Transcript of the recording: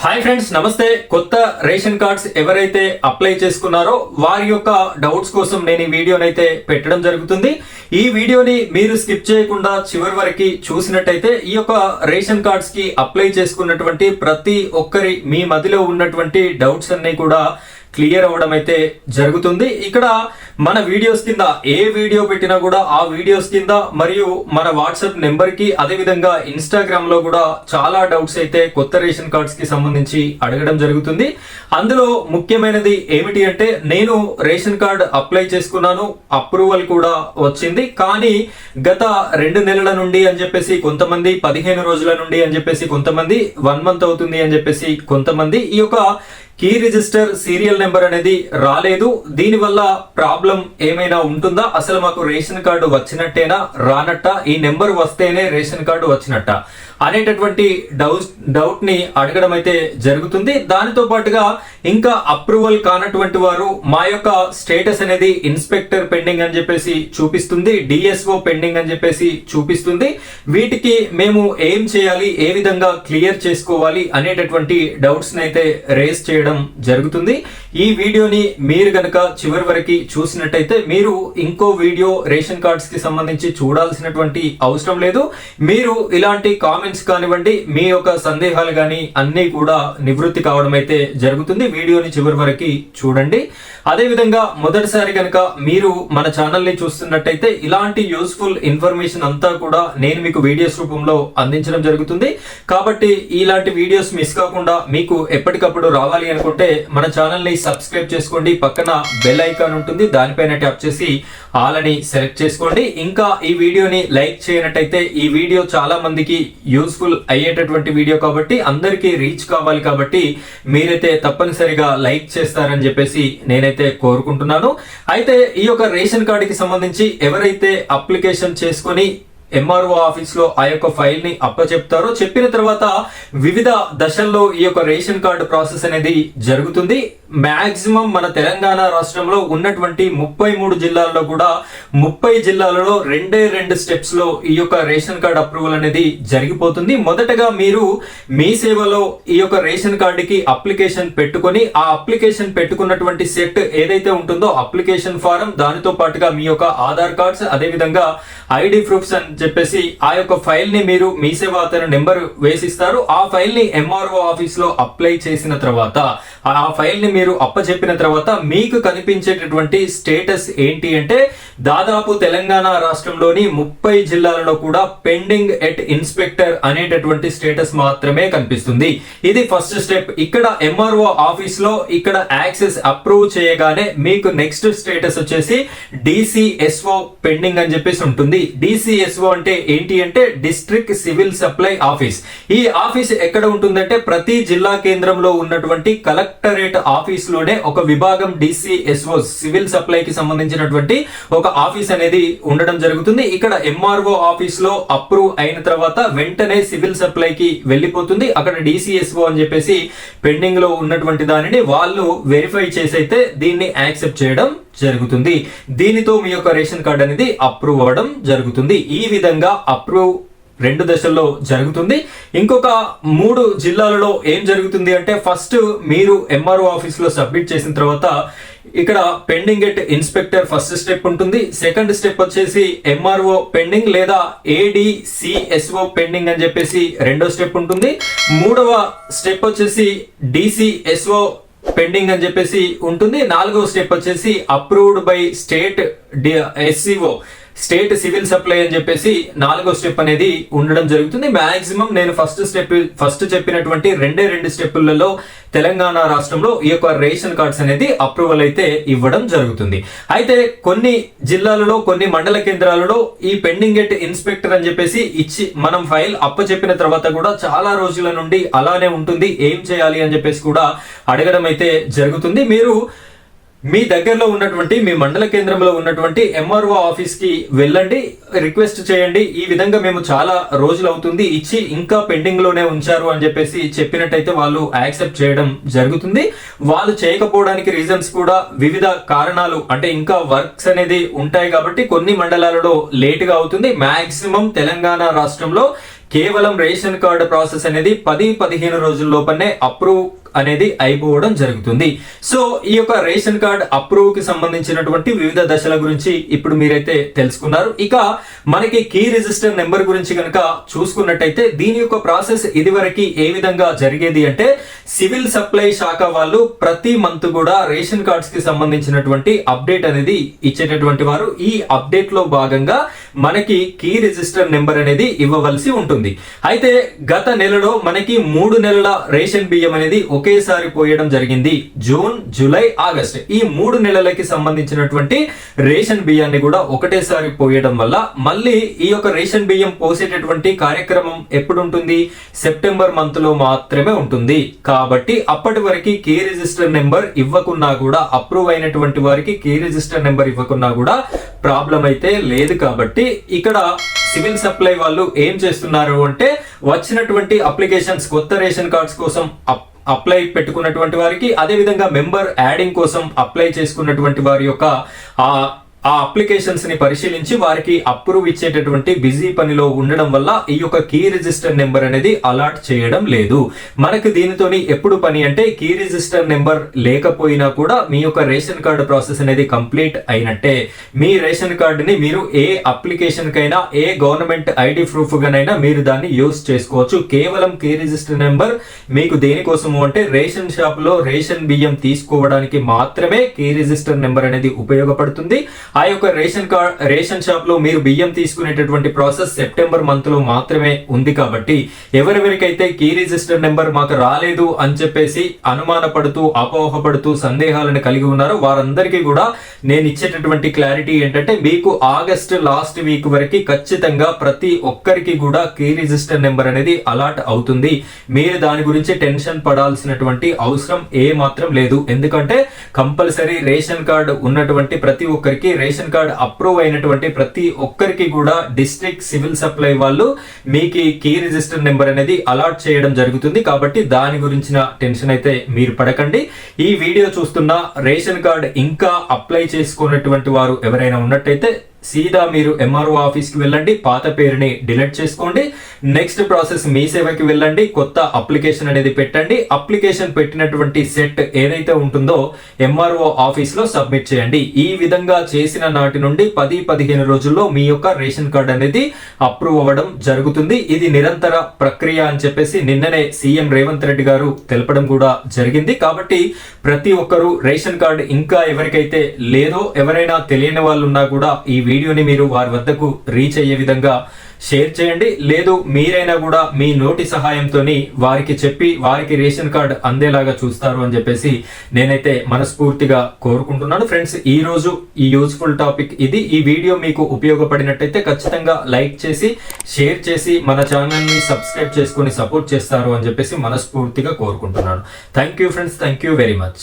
Hi friends, నమస్తే. కొత్త ration cards ఎవరైతే అప్లై చేసుకున్నారో వారి యొక్క డౌట్స్ కోసం నేను ఈ వీడియోనైతే పెట్టడం జరుగుతుంది. ఈ వీడియోని మీరు స్కిప్ చేయకుండా చివరి వరకు చూసినట్టయితే ఈ యొక్క రేషన్ కార్డ్స్ కి అప్లై చేసుకున్నటువంటి ప్రతి ఒక్కరి మీ మదిలో ఉన్నటువంటి డౌట్స్ అన్ని కూడా క్లియర్ అవ్వడం అయితే జరుగుతుంది. ఇక్కడ మన వీడియోస్ కింద ఏ వీడియో పెట్టినా కూడా ఆ వీడియోస్ కింద మరియు మన వాట్సాప్ నెంబర్ కి అదే విధంగా ఇన్స్టాగ్రామ్ లో కూడా చాలా డౌట్స్ అయితే కొత్త రేషన్ కార్డ్స్ కి సంబంధించి అడగడం జరుగుతుంది. అందులో ముఖ్యమైనది ఏమిటి అంటే, నేను రేషన్ కార్డ్ అప్లై చేసుకున్నాను, అప్రూవల్ కూడా వచ్చింది, కానీ గత 2 నెలల నుండి అని చెప్పేసి కొంతమంది, 15 రోజుల నుండి అని చెప్పేసి కొంతమంది, 1 మంత్ అవుతుంది అని చెప్పేసి కొంతమంది ఈ యొక్క కీ రిజిస్టర్ సీరియల్ నెంబర్ అనేది రాలేదు. దీనివల్ల ప్రాబ్లం ఏమైనా ఉంటుందా, అసలు మాకు రేషన్ కార్డు వచ్చినట్టేనా రానట్ట, ఈ నెంబర్ వస్తేనే రేషన్ కార్డు వచ్చినట్ట అనేటటువంటి డౌట్ ని అడగడం అయితే జరుగుతుంది. దానితో పాటుగా ఇంకా అప్రూవల్ కానటువంటి వారు మా యొక్క స్టేటస్ అనేది ఇన్స్పెక్టర్ పెండింగ్ అని చెప్పేసి చూపిస్తుంది, డిఎస్ఓ పెండింగ్ అని చెప్పేసి చూపిస్తుంది. వీటికి మేము ఏం చేయాలి, ఏ విధంగా క్లియర్ చేసుకోవాలి అనేటటువంటి డౌట్స్ ని అయితే రేస్ చేయడం జరుగుతుంది. ఈ వీడియోని మీరు గనక చివరి వరకు చూసినట్టయితే మీరు ఇంకో వీడియో రేషన్ కార్డ్స్ కి సంబంధించి చూడాల్సినటువంటి అవసరం లేదు. మీరు ఇలాంటి కామెంట్స్ కానివ్వండి, మీ యొక్క సందేహాలు కానీ అన్ని కూడా నివృత్తి కావడం అయితే జరుగుతుంది. వీడియోని చివరి వరకు చూడండి. అదే విధంగా మొదటిసారి కనుక మీరు మన ఛానల్ ని చూస్తున్నట్టయితే ఇలాంటి యూస్ఫుల్ ఇన్ఫర్మేషన్ అంతా కూడా నేను మీకు వీడియోస్ రూపంలో అందించడం జరుగుతుంది. కాబట్టి ఇలాంటి వీడియోస్ మిస్ కాకుండా మీకు ఎప్పటికప్పుడు రావాలి అనుకుంటే మన ఛానల్ ని సబ్స్క్రైబ్ చేసుకోండి. పక్కన బెల్ ఐకాన్ ఉంటుంది, దానిపైన ట్యాప్ చేసి ఆల్ అని సెలెక్ట్ చేసుకోండి. ఇంకా ఈ వీడియోని లైక్ చేయనట్టయితే ఈ వీడియో చాలా మందికి యూస్ఫుల్ అయ్యేటటువంటి వీడియో కాబట్టి, అందరికీ రీచ్ కావాలి కాబట్టి మీరైతే తప్పనిసరిగా లైక్ చేస్తారని చెప్పేసి నేనైతే కోరుకుంటున్నాను. అయితే ఈ యొక్క రేషన్ కార్డుకి సంబంధించి ఎవరైతే అప్లికేషన్ చేసుకొని ఎంఆర్ఓ ఆఫీస్ లో ఆ యొక్క ఫైల్ ని అప్పచెప్తారో, చెప్పిన తర్వాత వివిధ దశల్లో ఈ యొక్క రేషన్ కార్డు ప్రాసెస్ అనేది జరుగుతుంది. మాక్సిమం మన తెలంగాణ రాష్ట్రంలో ఉన్నటువంటి 33 జిల్లాల్లో కూడా 30 జిల్లాలలో 2 స్టెప్స్ లో ఈ యొక్క రేషన్ కార్డు అప్రూవల్ అనేది జరిగిపోతుంది. మొదటగా మీరు మీ సేవలో ఈ యొక్క రేషన్ కార్డుకి అప్లికేషన్ పెట్టుకొని, ఆ అప్లికేషన్ పెట్టుకున్నటువంటి సెట్ ఏదైతే ఉంటుందో అప్లికేషన్ ఫారం, దానితో పాటుగా మీ యొక్క ఆధార్ కార్డ్స్, అదే విధంగా ఐడి ప్రూఫ్స్ అని చెప్పేసి ఆ యొక్క ఫైల్ ని మీరు మీ సేవ అతను నెంబర్ వేసిస్తారు. ఆ ఫైల్ ని ఎంఆర్ఓ ఆఫీస్ లో అప్లై చేసిన తర్వాత, ఆ ఫైల్ ని మీరు అప్పచెప్పిన తర్వాత మీకు కనిపించేటటువంటి స్టేటస్ ఏంటి అంటే, దాదాపు తెలంగాణ రాష్ట్రంలోని 30 జిల్లాలలో కూడా పెండింగ్ ఎట్ ఇన్స్పెక్టర్ అనేటటువంటి స్టేటస్ మాత్రమే కనిపిస్తుంది. ఇది ఫస్ట్ స్టెప్. ఇక్కడ ఎంఆర్ఓ ఆఫీస్ లో ఇక్కడ యాక్సెస్ అప్రూవ్ చేయగానే మీకు నెక్స్ట్ స్టేటస్ వచ్చేసి డిసిఎస్ఓ పెండింగ్ అని చెప్పేసి ఉంటుంది. డిసిఎస్ఓ అంటే ఏంటి అంటే, డిస్ట్రిక్ట్ సివిల్ సప్లై ఆఫీస్. ఈ ఆఫీస్ ఎక్కడ ఉంటుందంటే, ప్రతి జిల్లా కేంద్రంలో ఉన్నటువంటి కలెక్టరేట్ ఆఫీస్ లోనే ఒక విభాగం డిసిఎస్ఓ సివిల్ సప్లై కి సంబంధించినటువంటి ఒక ఆఫీస్ అనేది ఉండడం జరుగుతుంది. ఇక్కడ ఎంఆర్ఓ ఆఫీస్ లో అప్రూవ్ అయిన తర్వాత వెంటనే సివిల్ సప్లై కి వెళ్ళిపోతుంది. అక్కడ డిసిఎస్ఓ అని చెప్పేసి పెండింగ్ లో ఉన్నటువంటి దానిని వాళ్ళు వెరిఫై చేసి అయితే దీన్ని యాక్సెప్ట్ చేయడం జరుగుతుంది. దీనితో మీ యొక్క రేషన్ కార్డ్ అనేది అప్రూవ్ అవ్వడం జరుగుతుంది. ఈ విధంగా అప్రూవ్ 2 దశల్లో జరుగుతుంది. ఇంకొక 3 జిల్లాలలో ఏం జరుగుతుంది అంటే, ఫస్ట్ మీరు ఎంఆర్ఓ ఆఫీస్ లో సబ్మిట్ చేసిన తర్వాత ఇక్కడ pending at inspector first step ఉంటుంది. సెకండ్ స్టెప్ వచ్చేసి ఎంఆర్ఓ పెండింగ్ లేదా ఏడిసిఎస్ఓ పెండింగ్ అని చెప్పేసి రెండో స్టెప్ ఉంటుంది. మూడవ స్టెప్ వచ్చేసి డిసిఎస్ఓ పెండింగ్ అని చెప్పేసి ఉంటుంది. 4వ స్టెప్ వచ్చేసి approved by state SCO, state civil supply అని చెప్పేసి 4వ స్టెప్ అనేది ఉండడం జరుగుతుంది. మాక్సిమం నేను ఫస్ట్ చెప్పినటువంటి 2 స్టెప్పులలో తెలంగాణ రాష్ట్రంలో ఈ యొక్క రేషన్ కార్డ్స్ అనేది అప్రూవల్ అయితే ఇవ్వడం జరుగుతుంది. అయితే కొన్ని జిల్లాలలో, కొన్ని మండల కేంద్రాలలో ఈ పెండింగ్ ఎట్ ఇన్స్పెక్టర్ అని చెప్పేసి ఇచ్చి మనం ఫైల్ అప్పచెప్పిన తర్వాత కూడా చాలా రోజుల నుండి అలానే ఉంటుంది. ఏం చేయాలి అని చెప్పేసి కూడా అడగడం అయితే జరుగుతుంది. మీరు మీ దగ్గరలో ఉన్నటువంటి, మీ మండల కేంద్రంలో ఉన్నటువంటి ఎంఆర్ఓ ఆఫీస్ కి వెళ్ళండి, రిక్వెస్ట్ చేయండి. ఈ విధంగా మేము చాలా రోజులు అవుతుంది ఇచ్చి ఇంకా పెండింగ్ లోనే ఉంచారు అని చెప్పేసి చెప్పినట్టయితే వాళ్ళు యాక్సెప్ట్ చేయడం జరుగుతుంది. వాళ్ళు చేయకపోవడానికి రీజన్స్ కూడా వివిధ కారణాలు, అంటే ఇంకా వర్క్స్ అనేది ఉంటాయి కాబట్టి కొన్ని మండలాలలో లేట్ గా అవుతుంది. మాక్సిమం తెలంగాణ రాష్ట్రంలో కేవలం రేషన్ కార్డు ప్రాసెస్ అనేది 10-15 రోజుల లోపలనే అప్రూవ్ అనేది అయిపోవడం జరుగుతుంది. సో ఈ యొక్క రేషన్ కార్డ్ అప్రూవ్ కి సంబంధించినటువంటి వివిధ దశల గురించి ఇప్పుడు మీరైతే తెలుసుకున్నారు. ఇక మనకి కీ రిజిస్టర్ నెంబర్ గురించి కనుక చూసుకున్నట్టయితే దీని యొక్క ప్రాసెస్ ఇదివరకు ఏ విధంగా జరిగేది అంటే సివిల్ సప్లై శాఖ వాళ్ళు ప్రతి మంత్ కూడా రేషన్ కార్డ్స్ కి సంబంధించినటువంటి అప్డేట్ అనేది ఇచ్చేటటువంటి వారు. ఈ అప్డేట్ లో భాగంగా మనకి కీ రిజిస్టర్ నెంబర్ అనేది ఇవ్వవలసి ఉంటుంది. అయితే గత నెలలో మనకి 3 నెలల రేషన్ బియ్యం అనేది ఒకేసారి పోయడం జరిగింది. జూన్, జూలై, ఆగస్ట్ ఈ 3 నెలలకి సంబంధించినటువంటి రేషన్ బియ్యాన్ని కూడా ఒకటేసారి పోయడం వల్ల మళ్ళీ ఈ యొక్క రేషన్ బియ్యం పోసేటటువంటి కార్యక్రమం ఎప్పుడు ఉంటుంది? సెప్టెంబర్ మంత్ లో మాత్రమే ఉంటుంది. కాబట్టి అప్పటి వరకు కీ రిజిస్టర్ నెంబర్ ఇవ్వకున్నా కూడా, అప్రూవ్ అయినటువంటి వారికి కీ రిజిస్టర్ నెంబర్ ఇవ్వకున్నా కూడా ప్రాబ్లం అయితే లేదు. కాబట్టి ఇక్కడ సివిల్ సప్లై వాళ్ళు ఏం చేస్తున్నారు అంటే వచ్చినటువంటి అప్లికేషన్స్ కొత్త రేషన్ కార్డ్స్ కోసం అప్లై పెట్టుకున్నటువంటి వారికి, అదే విధంగా మెంబర్ యాడింగ్ కోసం అప్లై చేసుకున్నటువంటి వారి యొక్క ఆ అప్లికేషన్స్ ని పరిశీలించి వారికి అప్రూవ్ ఇచ్చేటటువంటి బిజీ పనిలో ఉండడం వల్ల ఈ యొక్క కీ రిజిస్టర్ నెంబర్ అనేది అలాట్ చేయడం లేదు. మనకు దీనితోని ఎప్పుడు పని అంటే కీ రిజిస్టర్ నెంబర్ లేకపోయినా కూడా మీ యొక్క రేషన్ కార్డు ప్రాసెస్ అనేది కంప్లీట్ అయినట్టే. మీ రేషన్ కార్డుని మీరు ఏ అప్లికేషన్ కైనా, ఏ గవర్నమెంట్ ఐడి ప్రూఫ్ గానైనా మీరు దాన్ని యూస్ చేసుకోవచ్చు. కేవలం కీ రిజిస్టర్ నెంబర్ మీకు దేనికోసము అంటే రేషన్ షాప్ లో రేషన్ బియ్యం తీసుకోవడానికి మాత్రమే కీ రిజిస్టర్ నెంబర్ అనేది ఉపయోగపడుతుంది. ఆ యొక్క రేషన్ షాప్ లో మీరు బియ్యం తీసుకునేటటువంటి ప్రాసెస్ సెప్టెంబర్ మంత్ లో మాత్రమే ఉంది. కాబట్టి ఎవరెవరికైతే కీ రిజిస్టర్ నెంబర్ మాకు రాలేదు అని చెప్పేసి అనుమానపడుతూ, అపోహపడుతూ, సందేహాలను కలిగి ఉన్నారో వారందరికీ కూడా నేను ఇచ్చేటటువంటి క్లారిటీ ఏంటంటే మీకు ఆగస్ట్ లాస్ట్ వీక్ వరకు ఖచ్చితంగా ప్రతి ఒక్కరికి కూడా కీ రిజిస్టర్ నెంబర్ అనేది అలాట్ అవుతుంది. మీరు దాని గురించి టెన్షన్ పడాల్సినటువంటి అవసరం ఏ మాత్రం లేదు. ఎందుకంటే కంపల్సరీ రేషన్ కార్డు ఉన్నటువంటి ప్రతి ఒక్కరికి, రేషన్ కార్డ్ అప్రూవ్ అయినటువంటి ప్రతి ఒక్కరికి కూడా డిస్ట్రిక్ట్ సివిల్ సప్లై వాళ్ళు మీకు కీ రిజిస్టర్ నెంబర్ అనేది అలాట్ చేయడం జరుగుతుంది. కాబట్టి దాని గురించిన టెన్షన్ అయితే మీరు పడకండి. ఈ వీడియో చూస్తున్న రేషన్ కార్డ్ ఇంకా అప్లై చేసుకున్నటువంటి వారు ఎవరైనా ఉన్నట్టయితే సీదా మీరు ఎంఆర్ఓ ఆఫీస్ కి వెళ్ళండి, పాత పేరుని డిలీట్ చేసుకోండి. నెక్స్ట్ ప్రాసెస్ మీ సేవకి వెళ్ళండి, కొత్త అప్లికేషన్ అనేది పెట్టండి. అప్లికేషన్ పెట్టినటువంటి సెట్ ఏదైతే ఉంటుందో ఎంఆర్ఓ ఆఫీస్ లో సబ్మిట్ చేయండి. ఈ విధంగా చేసిన నాటి నుండి 10-15 రోజుల్లో మీ యొక్క రేషన్ కార్డ్ అనేది అప్రూవ్ అవ్వడం జరుగుతుంది. ఇది నిరంతర ప్రక్రియ అని చెప్పేసి నిన్ననే సీఎం రేవంత్ రెడ్డి గారు తెలపడం కూడా జరిగింది. కాబట్టి ప్రతి ఒక్కరూ రేషన్ కార్డు ఇంకా ఎవరికైతే లేదో, ఎవరైనా తెలియని వాళ్ళు ఉన్నా కూడా ఈ వీడియోని మీరు వారి వద్దకు రీచ్ అయ్యే విధంగా షేర్ చేయండి. లేదు మీరైనా కూడా మీ నోటి సహాయంతో వారికి చెప్పి వారికి రేషన్ కార్డ్ అందేలాగా చూస్తారు అని చెప్పేసి నేనైతే మనస్ఫూర్తిగా కోరుకుంటున్నాను. ఫ్రెండ్స్, ఈ రోజు ఈ యూజ్ఫుల్ టాపిక్ ఇది. ఈ వీడియో మీకు ఉపయోగపడినట్టయితే ఖచ్చితంగా లైక్ చేసి, షేర్ చేసి మన ఛానల్ ని సబ్స్క్రైబ్ చేసుకొని సపోర్ట్ చేస్తారు అని చెప్పేసి మనస్ఫూర్తిగా కోరుకుంటున్నాను. Thank you friends, thank you very much.